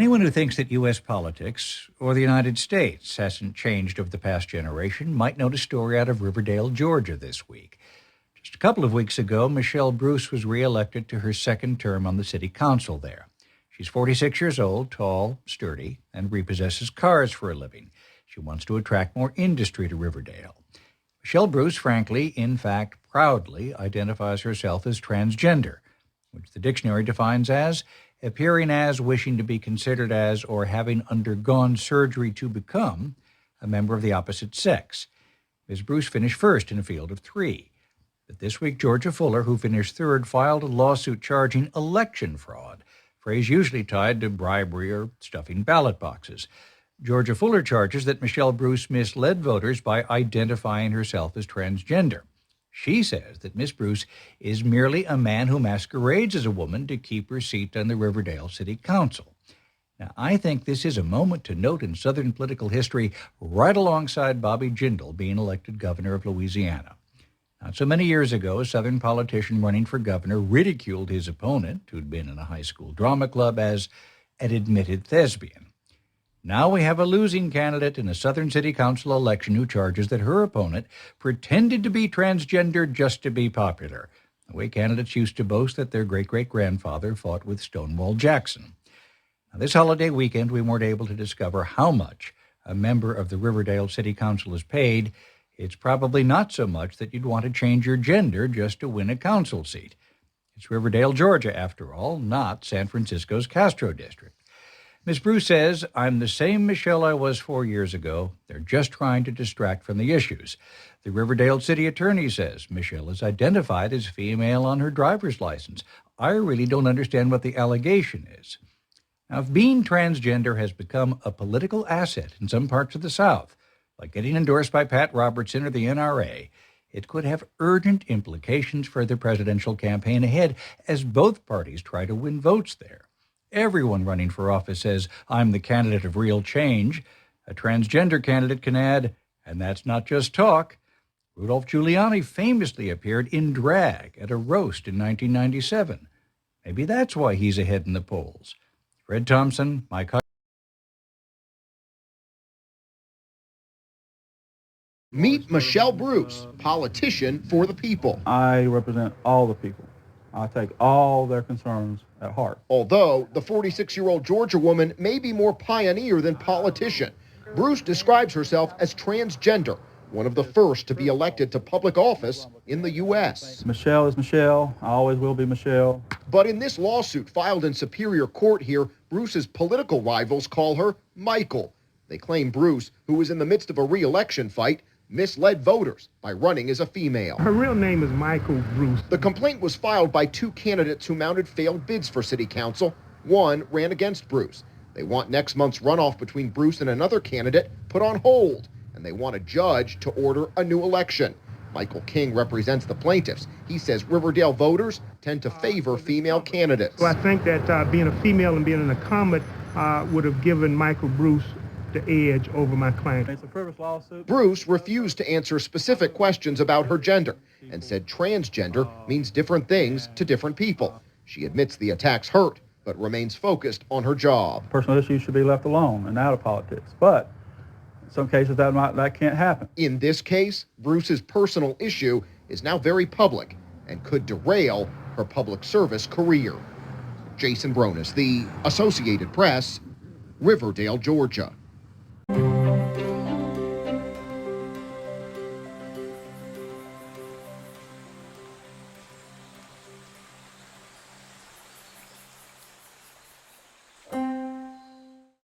Anyone who thinks that U.S. politics or the United States hasn't changed over the past generation might note a story out of Riverdale, Georgia this week. Just a couple of weeks ago, Michelle Bruce was reelected to her second term on the city council there. She's 46 years old, tall, sturdy, and repossesses cars for a living. She wants to attract more industry to Riverdale. Michelle Bruce, frankly, in fact, proudly identifies herself as transgender, which the dictionary defines as appearing as, wishing to be considered as, or having undergone surgery to become a member of the opposite sex. Ms. Bruce finished first in a field of three. But this week, Georgia Fuller, who finished third, filed a lawsuit charging election fraud, phrase usually tied to bribery or stuffing ballot boxes. Georgia Fuller charges that Michelle Bruce misled voters by identifying herself as transgender. She says that Miss Bruce is merely a man who masquerades as a woman to keep her seat on the Riverdale City Council. Now, I think this is a moment to note in Southern political history, right alongside Bobby Jindal being elected governor of Louisiana. Not so many years ago, a Southern politician running for governor ridiculed his opponent, who'd been in a high school drama club, as an admitted thespian. Now we have a losing candidate in a Southern City Council election who charges that her opponent pretended to be transgender just to be popular, the way candidates used to boast that their great-great-grandfather fought with Stonewall Jackson. Now, this holiday weekend, we weren't able to discover how much a member of the Riverdale City Council is paid. It's probably not so much that you'd want to change your gender just to win a council seat. It's Riverdale, Georgia, after all, not San Francisco's Castro District. Ms. Bruce says, "I'm the same Michelle I was 4 years ago. They're just trying to distract from the issues." The Riverdale city attorney says Michelle is identified as female on her driver's license. I really don't understand what the allegation is. Now, if being transgender has become a political asset in some parts of the South, like getting endorsed by Pat Robertson or the NRA, it could have urgent implications for the presidential campaign ahead as both parties try to win votes there. Everyone running for office says, "I'm the candidate of real change." A transgender candidate can add, "and that's not just talk." Rudolph Giuliani famously appeared in drag at a roast in 1997. Maybe that's why he's ahead in the polls. Fred Thompson, my cousin. Meet Michelle Bruce, politician for the people. I represent all the people. I take all their concerns at heart. Although the 46-year-old Georgia woman may be more pioneer than politician, Bruce describes herself as transgender, one of the first to be elected to public office in the U.S. Michelle is Michelle. I always will be Michelle. But in this lawsuit filed in Superior Court here, Bruce's political rivals call her Michael. They claim Bruce, who was in the midst of a re-election fight, misled voters by running as a female. Her real name is Michael Bruce. The complaint was filed by two candidates who mounted failed bids for city council. One ran against Bruce. They want next month's runoff between Bruce and another candidate put on hold, and they want a judge to order a new election. Michael King represents the plaintiffs. He says Riverdale voters tend to favor female candidates. So I think that being a female and being an incumbent would have given Michael Bruce the edge over my client. It's a frivolous lawsuit. Bruce refused to answer specific questions about her gender and said transgender means different things to different people. She admits the attacks hurt, but remains focused on her job. Personal issues should be left alone and out of politics. But in some cases that can't happen. In this case, Bruce's personal issue is now very public and could derail her public service career. Jason Bronis, The Associated Press, Riverdale, Georgia.